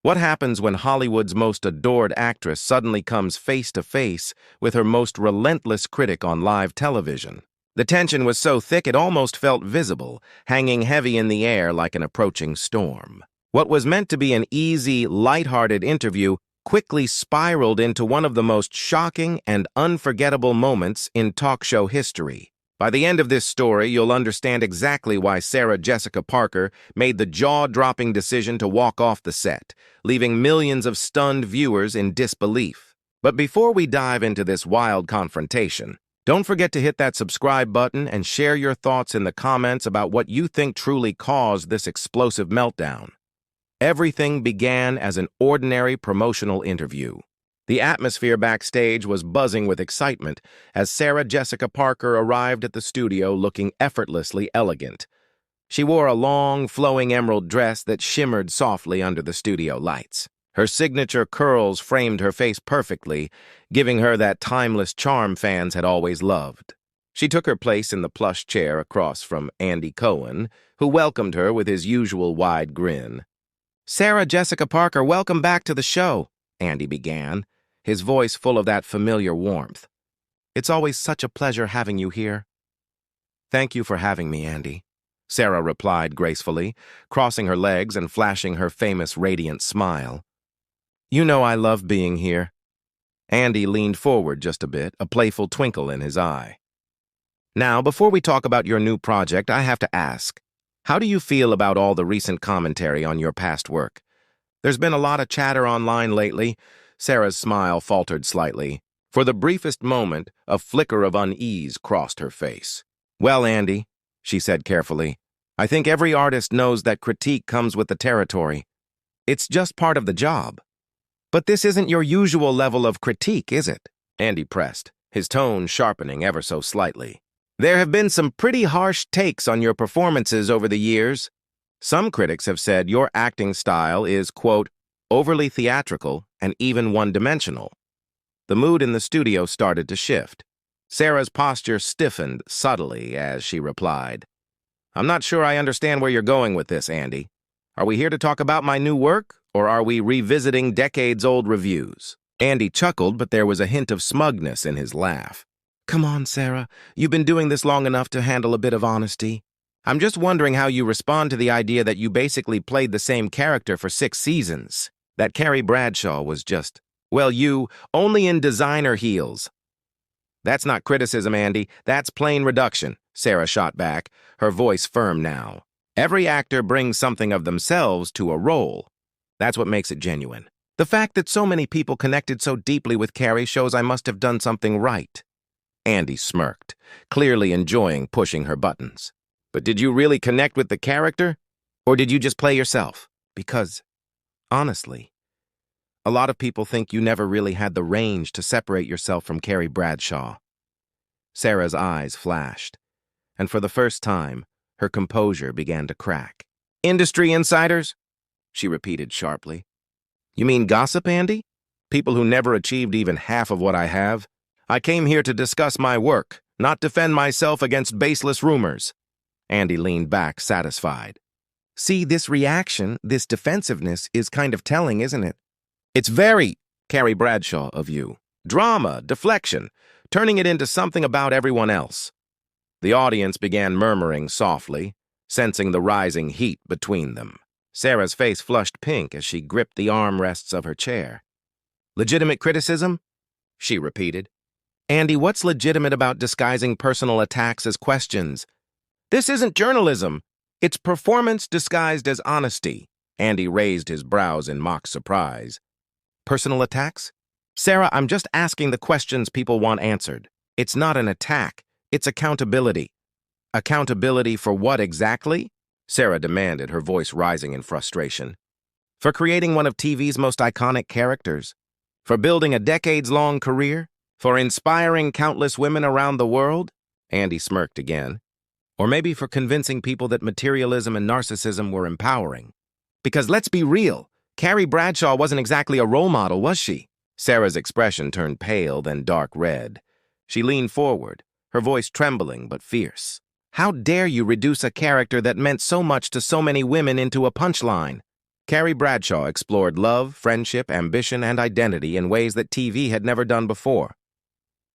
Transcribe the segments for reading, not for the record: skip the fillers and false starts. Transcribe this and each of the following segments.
What happens when Hollywood's most adored actress suddenly comes face to face with her most relentless critic on live television? The tension was so thick it almost felt visible, hanging heavy in the air like an approaching storm. What was meant to be an easy, lighthearted interview quickly spiraled into one of the most shocking and unforgettable moments in talk show history. By the end of this story, you'll understand exactly why Sarah Jessica Parker made the jaw-dropping decision to walk off the set, leaving millions of stunned viewers in disbelief. But before we dive into this wild confrontation, don't forget to hit that subscribe button and share your thoughts in the comments about what you think truly caused this explosive meltdown. Everything began as an ordinary promotional interview. The atmosphere backstage was buzzing with excitement as Sarah Jessica Parker arrived at the studio looking effortlessly elegant. She wore a long, flowing emerald dress that shimmered softly under the studio lights. Her signature curls framed her face perfectly, giving her that timeless charm fans had always loved. She took her place in the plush chair across from Andy Cohen, who welcomed her with his usual wide grin. "Sarah Jessica Parker, welcome back to the show," Andy began, his voice full of that familiar warmth. "It's always such a pleasure having you here." "Thank you for having me, Andy," Sarah replied gracefully, crossing her legs and flashing her famous radiant smile. "You know I love being here." Andy leaned forward just a bit, a playful twinkle in his eye. "Now, before we talk about your new project, I have to ask, how do you feel about all the recent commentary on your past work? There's been a lot of chatter online lately." Sarah's smile faltered slightly. For the briefest moment, a flicker of unease crossed her face. "Well, Andy," she said carefully, "I think every artist knows that critique comes with the territory. It's just part of the job." "But this isn't your usual level of critique, is it?" Andy pressed, his tone sharpening ever so slightly. "There have been some pretty harsh takes on your performances over the years. Some critics have said your acting style is, quote, overly theatrical and even one-dimensional." The mood in the studio started to shift. Sarah's posture stiffened subtly as she replied, "I'm not sure I understand where you're going with this, Andy. Are we here to talk about my new work, or are we revisiting decades-old reviews?" Andy chuckled, but there was a hint of smugness in his laugh. "Come on, Sarah. You've been doing this long enough to handle a bit of honesty. I'm just wondering how you respond to the idea that you basically played the same character for 6 seasons. That Carrie Bradshaw was just, well, you, only in designer heels." "That's not criticism, Andy. That's plain reduction," Sarah shot back, her voice firm now. "Every actor brings something of themselves to a role. That's what makes it genuine. The fact that so many people connected so deeply with Carrie shows I must have done something right." Andy smirked, clearly enjoying pushing her buttons. "But did you really connect with the character? Or did you just play yourself? Because, honestly, a lot of people think you never really had the range to separate yourself from Carrie Bradshaw." Sarah's eyes flashed, and for the first time, her composure began to crack. "Industry insiders?" she repeated sharply. "You mean gossip, Andy? People who never achieved even half of what I have? I came here to discuss my work, not defend myself against baseless rumors." Andy leaned back, satisfied. "See, this reaction, this defensiveness is kind of telling, isn't it? It's very Carrie Bradshaw of you. Drama, deflection, turning it into something about everyone else." The audience began murmuring softly, sensing the rising heat between them. Sarah's face flushed pink as she gripped the armrests of her chair. "Legitimate criticism?" she repeated. "Andy, what's legitimate about disguising personal attacks as questions? This isn't journalism. It's performance disguised as honesty." Andy raised his brows in mock surprise. "Personal attacks? Sarah, I'm just asking the questions people want answered. It's not an attack. It's accountability." "Accountability for what exactly?" Sarah demanded, her voice rising in frustration. "For creating one of TV's most iconic characters. For building a decades-long career. For inspiring countless women around the world." Andy smirked again. "Or maybe for convincing people that materialism and narcissism were empowering. Because let's be real, Carrie Bradshaw wasn't exactly a role model, was she?" Sarah's expression turned pale, then dark red. She leaned forward, her voice trembling but fierce. "How dare you reduce a character that meant so much to so many women into a punchline? Carrie Bradshaw explored love, friendship, ambition, and identity in ways that TV had never done before.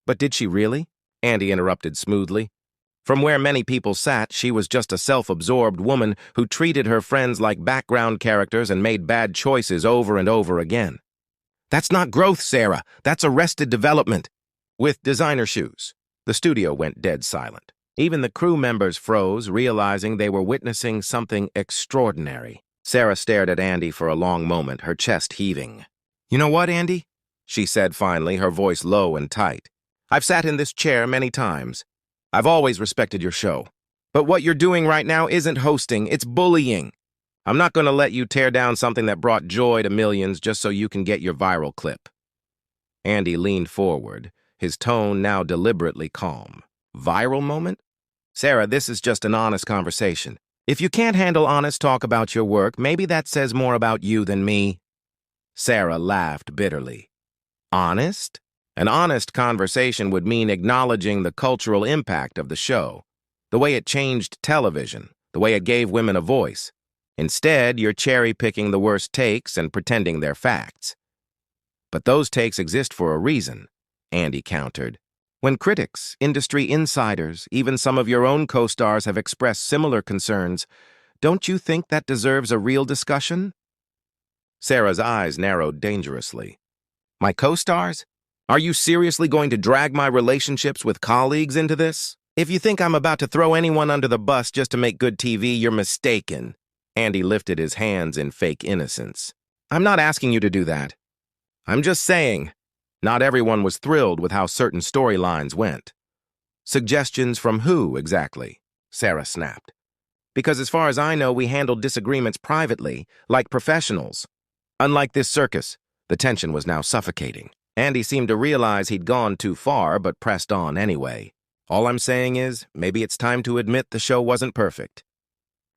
But did she really? Andy interrupted smoothly. From where many people sat, she was just a self-absorbed woman who treated her friends like background characters and made bad choices over and over again. That's not growth, Sarah. That's arrested development. With designer shoes. The studio went dead silent. Even the crew members froze, realizing they were witnessing something extraordinary. Sarah stared at Andy for a long moment, her chest heaving. "You know what, Andy?" she said finally, her voice low and tight. "I've sat in this chair many times. I've always respected your show. But what you're doing right now isn't hosting, it's bullying. I'm not going to let you tear down something that brought joy to millions just so you can get your viral clip." Andy leaned forward, his tone now deliberately calm. "Viral moment? Sarah, this is just an honest conversation. If you can't handle honest talk about your work, maybe that says more about you than me." Sarah laughed bitterly. Honest? An honest conversation would mean acknowledging the cultural impact of the show, the way it changed television, the way it gave women a voice. Instead, you're cherry-picking the worst takes and pretending they're facts. "But those takes exist for a reason," Andy countered. "When critics, industry insiders, even some of your own co-stars have expressed similar concerns, don't you think that deserves a real discussion?" Sarah's eyes narrowed dangerously. "My co-stars? Are you seriously going to drag my relationships with colleagues into this? If you think I'm about to throw anyone under the bus just to make good TV, you're mistaken." Andy lifted his hands in fake innocence. "I'm not asking you to do that. I'm just saying, not everyone was thrilled with how certain storylines went." "Suggestions from who, exactly?" Sarah snapped. "Because as far as I know, we handled disagreements privately, like professionals. Unlike this circus, the tension was now suffocating." Andy seemed to realize he'd gone too far, but pressed on anyway. "All I'm saying is, maybe it's time to admit the show wasn't perfect.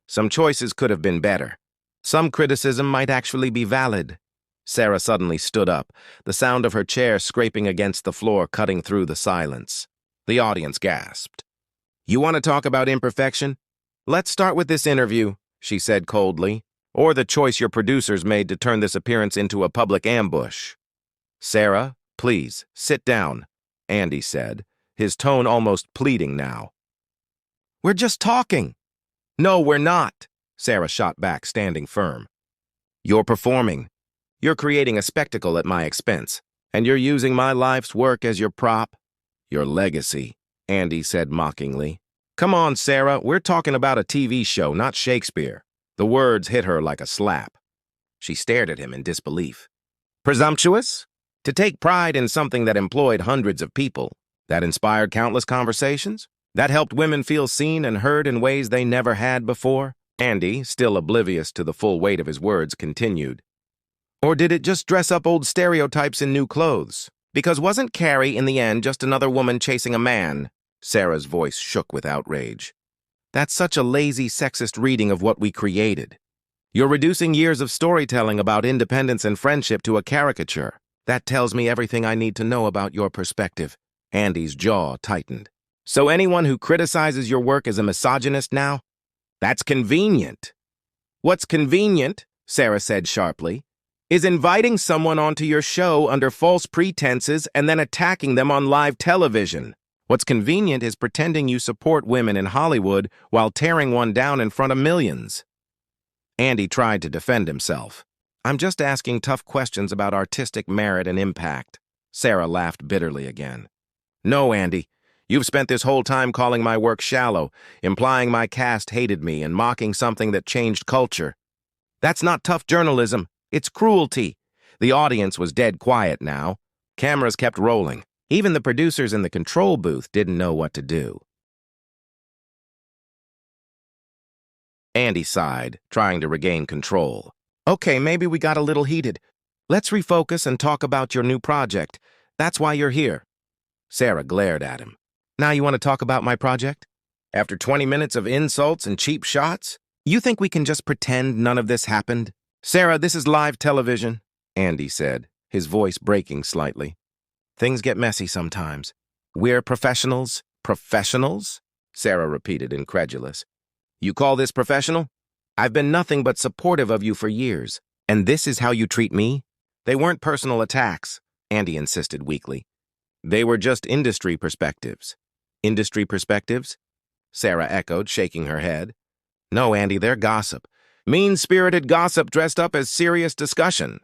Some choices could have been better. Some criticism might actually be valid." Sarah suddenly stood up, the sound of her chair scraping against the floor cutting through the silence. The audience gasped. "You want to talk about imperfection? Let's start with this interview," she said coldly, "or the choice your producers made to turn this appearance into a public ambush." "Sarah, please, sit down," Andy said, his tone almost pleading now. "We're just talking." "No, we're not," Sarah shot back, standing firm. "You're performing. You're creating a spectacle at my expense, and you're using my life's work as your prop." "Your legacy," Andy said mockingly. "Come on, Sarah, we're talking about a TV show, not Shakespeare." The words hit her like a slap. She stared at him in disbelief. "Presumptuous? To take pride in something that employed hundreds of people, that inspired countless conversations, that helped women feel seen and heard in ways they never had before?" Andy, still oblivious to the full weight of his words, continued. "Or did it just dress up old stereotypes in new clothes? Because wasn't Carrie, in the end, just another woman chasing a man?" Sarah's voice shook with outrage. "That's such a lazy, sexist reading of what we created. You're reducing years of storytelling about independence and friendship to a caricature. That tells me everything I need to know about your perspective." Andy's jaw tightened. "So anyone who criticizes your work is a misogynist now? That's convenient." "What's convenient," Sarah said sharply, "is inviting someone onto your show under false pretenses and then attacking them on live television. What's convenient is pretending you support women in Hollywood while tearing one down in front of millions." Andy tried to defend himself. "I'm just asking tough questions about artistic merit and impact." Sarah laughed bitterly again. "No, Andy. You've spent this whole time calling my work shallow, implying my cast hated me and mocking something that changed culture. That's not tough journalism. It's cruelty." The audience was dead quiet now. Cameras kept rolling. Even the producers in the control booth didn't know what to do. Andy sighed, trying to regain control. "Okay, maybe we got a little heated. Let's refocus and talk about your new project. That's why you're here." Sarah glared at him. "Now you want to talk about my project? After 20 minutes of insults and cheap shots? You think we can just pretend none of this happened?" "Sarah, this is live television," Andy said, his voice breaking slightly. "Things get messy sometimes. We're professionals." "Professionals?" Sarah repeated, incredulous. "You call this professional? I've been nothing but supportive of you for years. And this is how you treat me? They weren't personal attacks, Andy insisted weakly. They were just industry perspectives. Industry perspectives? Sarah echoed, shaking her head. No, Andy, they're gossip. Mean-spirited gossip dressed up as serious discussion.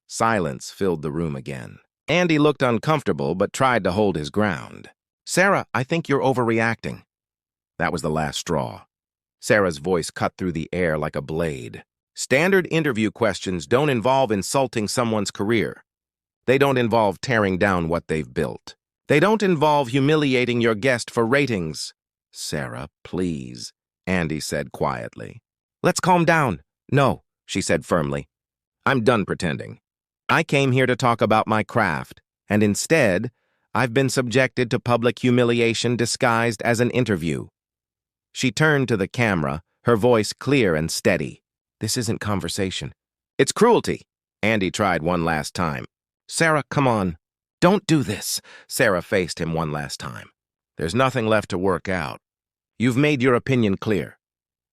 Silence filled the room again. Andy looked uncomfortable but tried to hold his ground. Sarah, I think you're overreacting. That was the last straw. Sarah's voice cut through the air like a blade. Standard interview questions don't involve insulting someone's career. They don't involve tearing down what they've built. They don't involve humiliating your guest for ratings. Sarah, please, Andy said quietly. Let's calm down. No, she said firmly. I'm done pretending. I came here to talk about my craft, and instead, I've been subjected to public humiliation disguised as an interview. She turned to the camera, her voice clear and steady. This isn't conversation. It's cruelty. Andy tried one last time. Sarah, come on. Don't do this. Sarah faced him one last time. There's nothing left to work out. You've made your opinion clear.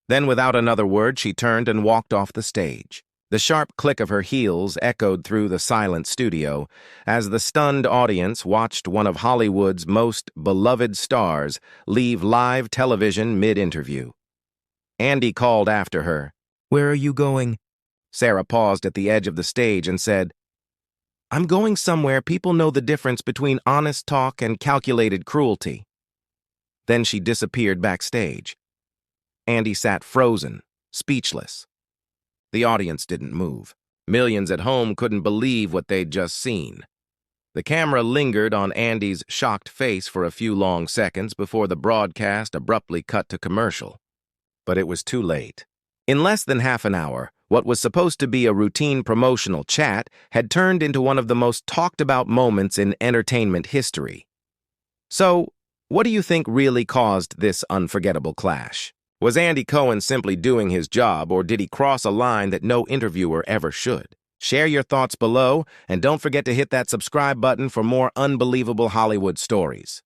Then, without another word, she turned and walked off the stage. The sharp click of her heels echoed through the silent studio as the stunned audience watched one of Hollywood's most beloved stars leave live television mid-interview. Andy called after her. Where are you going? Sarah paused at the edge of the stage and said, I'm going somewhere people know the difference between honest talk and calculated cruelty. Then she disappeared backstage. Andy sat frozen, speechless. The audience didn't move. Millions at home couldn't believe what they'd just seen. The camera lingered on Andy's shocked face for a few long seconds before the broadcast abruptly cut to commercial. But it was too late. In less than half an hour, what was supposed to be a routine promotional chat had turned into one of the most talked-about moments in entertainment history. So, what do you think really caused this unforgettable clash? Was Andy Cohen simply doing his job, or did he cross a line that no interviewer ever should? Share your thoughts below, and don't forget to hit that subscribe button for more unbelievable Hollywood stories.